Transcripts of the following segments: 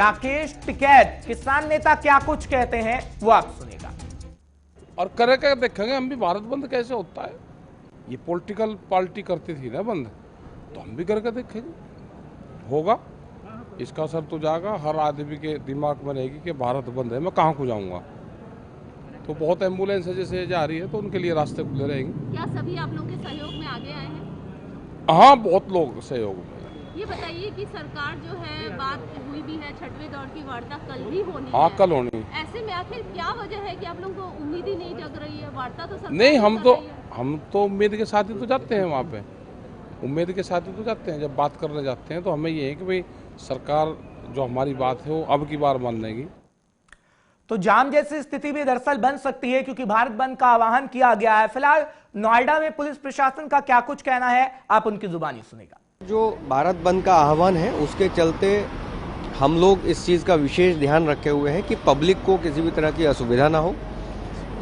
राकेश टिकैत किसान नेता क्या कुछ कहते हैं वो आप सुनेगा। और करके देखेंगे हम भी भारत बंद कैसे होता है। ये पॉलिटिकल पार्टी करती थी ना बंद, तो हम भी करके देखेंगे, होगा। इसका असर तो जाएगा, हर आदमी के दिमाग में रहेगी कि भारत बंद है, मैं कहाँ को जाऊँगा। तो बहुत एम्बुलेंस जैसे जा रही है तो उनके लिए रास्ते खुले रहेंगे। क्या सभी आप लोगों के सहयोग में आगे आए हैं? हाँ, बहुत लोग सहयोग में। ये बताइए कि सरकार जो है, बात हुई भी है 6वें दौर की वार्ता कल भी होनी है। हाँ, कल होनी। ऐसे में आखिर क्या वजह है कि आप लोगों को उम्मीद ही नहीं जग रही है? वार्ता तो सरकार नहीं, हम तो उम्मीद के साथ ही तो जाते हैं वहाँ पे, उम्मीद के साथ ही तो जाते हैं। जब बात करने जाते हैं तो हमें ये है कि भाई सरकार जो हमारी बात है वो अब की बार मान लेगी। तो जाम जैसी स्थिति भी दरअसल बन सकती है क्योंकि भारत बंद का आह्वान किया गया है। फिलहाल नोएडा में पुलिस प्रशासन का क्या कुछ कहना है आप उनकी जुबानी सुनेगा। जो भारत बंद का आह्वान है उसके चलते हम लोग इस चीज़ का विशेष ध्यान रखे हुए हैं कि पब्लिक को किसी भी तरह की असुविधा ना हो,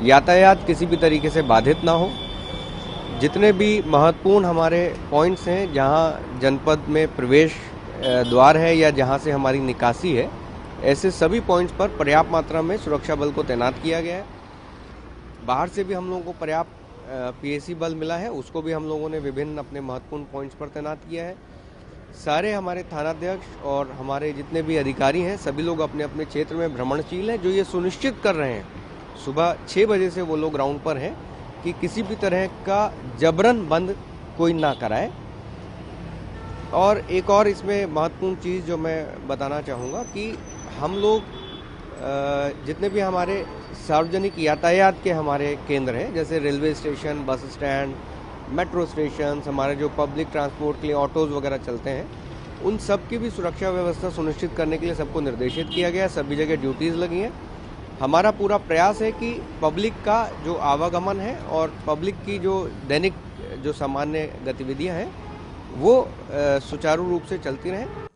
यातायात किसी भी तरीके से बाधित ना हो। जितने भी महत्वपूर्ण हमारे पॉइंट्स हैं, जहां जनपद में प्रवेश द्वार है या जहां से हमारी निकासी है, ऐसे सभी पॉइंट्स पर पर्याप्त मात्रा में सुरक्षा बल को तैनात किया गया है। बाहर से भी हम लोगों को पर्याप्त पीएसी बल मिला है, उसको भी हम लोगों ने विभिन्न अपने महत्वपूर्ण पॉइंट्स पर तैनात किया है। सारे हमारे थानाध्यक्ष और हमारे जितने भी अधिकारी हैं सभी लोग अपने अपने क्षेत्र में भ्रमणशील हैं, जो ये सुनिश्चित कर रहे हैं सुबह 6 बजे से वो लोग ग्राउंड पर हैं कि किसी भी तरह का जबरन बंद कोई ना कराए। और एक और इसमें महत्वपूर्ण चीज़ जो मैं बताना चाहूँगा कि हम लोग जितने भी हमारे सार्वजनिक यातायात के हमारे केंद्र हैं, जैसे railway station, bus stand, metro station, हमारे जो पब्लिक ट्रांसपोर्ट के लिए ऑटोज़ वगैरह चलते हैं, उन सब की भी सुरक्षा व्यवस्था सुनिश्चित करने के लिए सबको निर्देशित किया गया है। सभी जगह ड्यूटीज़ लगी हैं। हमारा पूरा प्रयास है कि पब्लिक का जो आवागमन है और पब्लिक की जो दैनिक जो सामान्य गतिविधियां हैं वो सुचारू रूप से चलती रहें।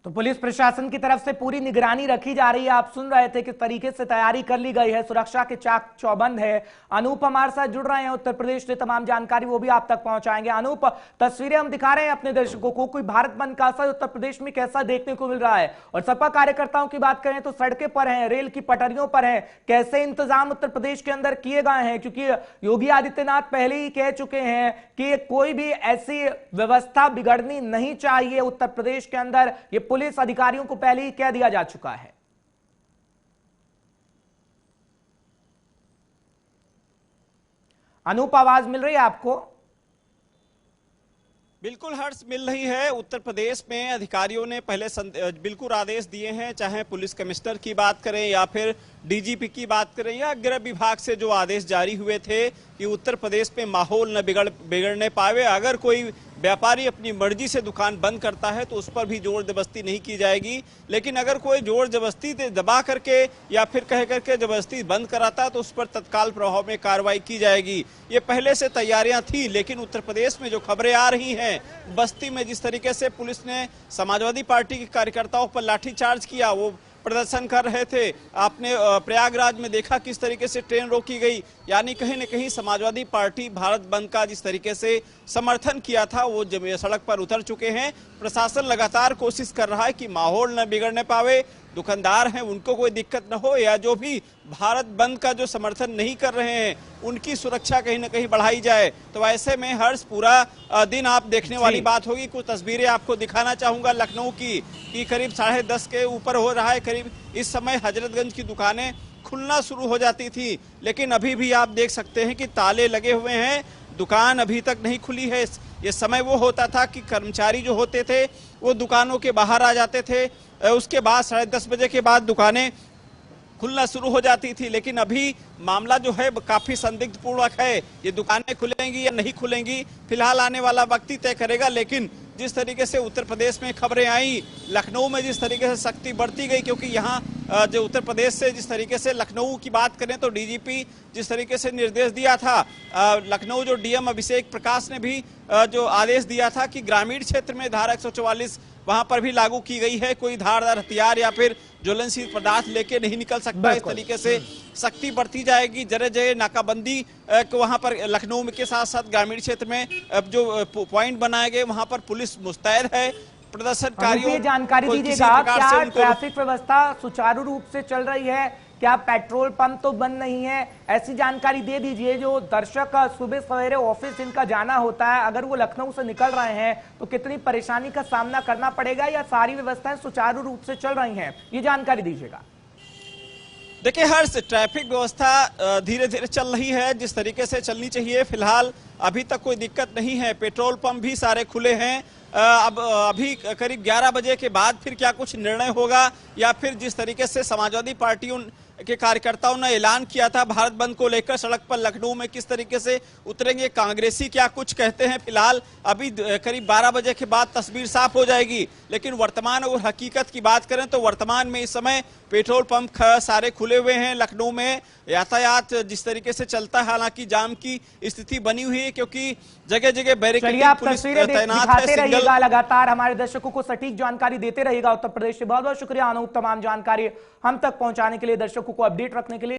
तो पुलिस प्रशासन की तरफ से पूरी निगरानी रखी जा रही है। आप सुन रहे थे किस तरीके से तैयारी कर ली गई है, सुरक्षा के चाक चौबंद है। अनूप हमारे साथ जुड़ रहे हैं उत्तर प्रदेश से, तमाम जानकारी वो भी आप तक पहुंचाएंगे। अनूप, तस्वीरें हम दिखा रहे हैं अपने दर्शकों को, कोई भारत बंद का असर उत्तर प्रदेश में कैसा देखने को मिल रहा है? और सपा कार्यकर्ताओं की बात करें तो सड़कें पर हैं, रेल की पटरियों पर हैं, कैसे इंतजाम उत्तर प्रदेश के अंदर किए गए हैं? क्योंकि योगी आदित्यनाथ पहले ही कह चुके हैं कि कोई भी ऐसी व्यवस्था बिगड़नी नहीं चाहिए उत्तर प्रदेश के अंदर, ये पुलिस अधिकारियों को पहले ही कह दिया जा चुका है। अनूप, आवाज मिल रही है आपको? बिल्कुल हर्ष, मिल रही है। उत्तर प्रदेश में अधिकारियों ने पहले बिल्कुल आदेश दिए हैं, चाहे पुलिस कमिश्नर की बात करें या फिर डीजीपी की बात करें या गृह विभाग से जो आदेश जारी हुए थे कि उत्तर प्रदेश में माहौल न बिगड़ने पावे। अगर कोई व्यापारी अपनी मर्जी से दुकान बंद करता है तो उस पर भी जोर जबरदस्ती नहीं की जाएगी, लेकिन अगर कोई जोर जबरदस्ती दबा करके या फिर कह करके जबरदस्ती बंद कराता है तो उस पर तत्काल प्रभाव में कार्रवाई की जाएगी। ये पहले से तैयारियां थी, लेकिन उत्तर प्रदेश में जो खबरें आ रही हैं, बस्ती में जिस तरीके से पुलिस ने समाजवादी पार्टी के कार्यकर्ताओं पर लाठीचार्ज किया, वो प्रदर्शन कर रहे थे। आपने प्रयागराज में देखा किस तरीके से ट्रेन रोकी गई, यानी कहीं न कहीं समाजवादी पार्टी भारत बंद का जिस तरीके से समर्थन किया था वो सड़क पर उतर चुके हैं। प्रशासन लगातार कोशिश कर रहा है कि माहौल न बिगड़ने पावे, दुकानदार हैं उनको कोई दिक्कत न हो, या जो भी भारत बंद का जो समर्थन नहीं कर रहे हैं उनकी सुरक्षा कहीं न कहीं बढ़ाई जाए। तो ऐसे में हर्ष, पूरा दिन आप देखने वाली बात होगी। कुछ तस्वीरें आपको दिखाना चाहूंगा लखनऊ की, कि करीब 10:30 के ऊपर हो रहा है। करीब इस समय हजरतगंज की दुकानें खुलना शुरू हो जाती थी, लेकिन अभी भी आप देख सकते हैं कि ताले लगे हुए हैं, दुकान अभी तक नहीं खुली है। ये समय वो होता था कि कर्मचारी जो होते थे वो दुकानों के बाहर आ जाते थे, उसके बाद 10:30 बजे के बाद दुकानें खुलना शुरू हो जाती थी, लेकिन अभी मामला जो है काफी संदिग्ध पूर्वक है। ये दुकानें खुलेंगी या नहीं खुलेंगी फिलहाल आने वाला वक्त ही तय करेगा। लेकिन जिस तरीके से उत्तर प्रदेश में खबरें आई, लखनऊ में जिस तरीके से सख्ती बढ़ती गई, क्योंकि यहाँ जो उत्तर प्रदेश से जिस तरीके से लखनऊ की बात करें तो डीजीपी जिस तरीके से निर्देश दिया था, लखनऊ जो डीएम अभिषेक प्रकाश ने भी जो आदेश दिया था कि ग्रामीण क्षेत्र में धारा 144 वहां पर भी लागू की गई है। कोई धारदार हथियार या फिर ज्वलनशील पदार्थ लेके नहीं निकल सकता। इस तरीके से सख्ती बढ़ती जाएगी। जगह जगह नाकाबंदी वहां पर लखनऊ के साथ साथ ग्रामीण क्षेत्र में जो पॉइंट बनाए गए वहां पर पुलिस मुस्तैद है। प्रदर्शनकारियों ये जानकारी को किसी दीजिएगा, प्रकार क्या से उनको ट्रैफिक व्यवस्था सुचारू रूप से चल रही है? क्या पेट्रोल पंप तो बंद नहीं है? ऐसी जानकारी दे दीजिए जो दर्शक सुबह सवेरे ऑफिस जिनका जाना होता है, अगर वो लखनऊ से निकल रहे हैं तो कितनी परेशानी का सामना करना पड़ेगा, या सारी व्यवस्थाएं सुचारू रूप से चल रही हैं? ये जानकारी दीजिएगा। देखिए हर्ष, ट्रैफिक व्यवस्था धीरे धीरे चल रही है जिस तरीके से चलनी चाहिए। फिलहाल अभी तक कोई दिक्कत नहीं है, पेट्रोल पंप भी सारे खुले हैं। अब अभी करीब 11 बजे के बाद फिर क्या कुछ निर्णय होगा, या फिर जिस तरीके से समाजवादी पार्टियों के कार्यकर्ताओं ने ऐलान किया था भारत बंद को लेकर, सड़क पर लखनऊ में किस तरीके से उतरेंगे, कांग्रेसी क्या कुछ कहते हैं, फिलहाल अभी करीब 12 बजे के बाद तस्वीर साफ हो जाएगी। लेकिन वर्तमान और हकीकत की बात करें तो वर्तमान में इस समय पेट्रोल पंप सारे खुले हुए हैं। लखनऊ में यातायात जिस तरीके से चलता है, हालांकि जाम की स्थिति बनी हुई है क्योंकि जगह जगह बैरिकेडिंग पुलिस तैनात है। रहिएगा, लगातार हमारे दर्शकों को सटीक जानकारी देते रहिएगा। उत्तर प्रदेश से बहुत बहुत शुक्रिया अनूप, तमाम जानकारी हम तक पहुंचाने के लिए, दर्शकों को अपडेट रखने के लिए।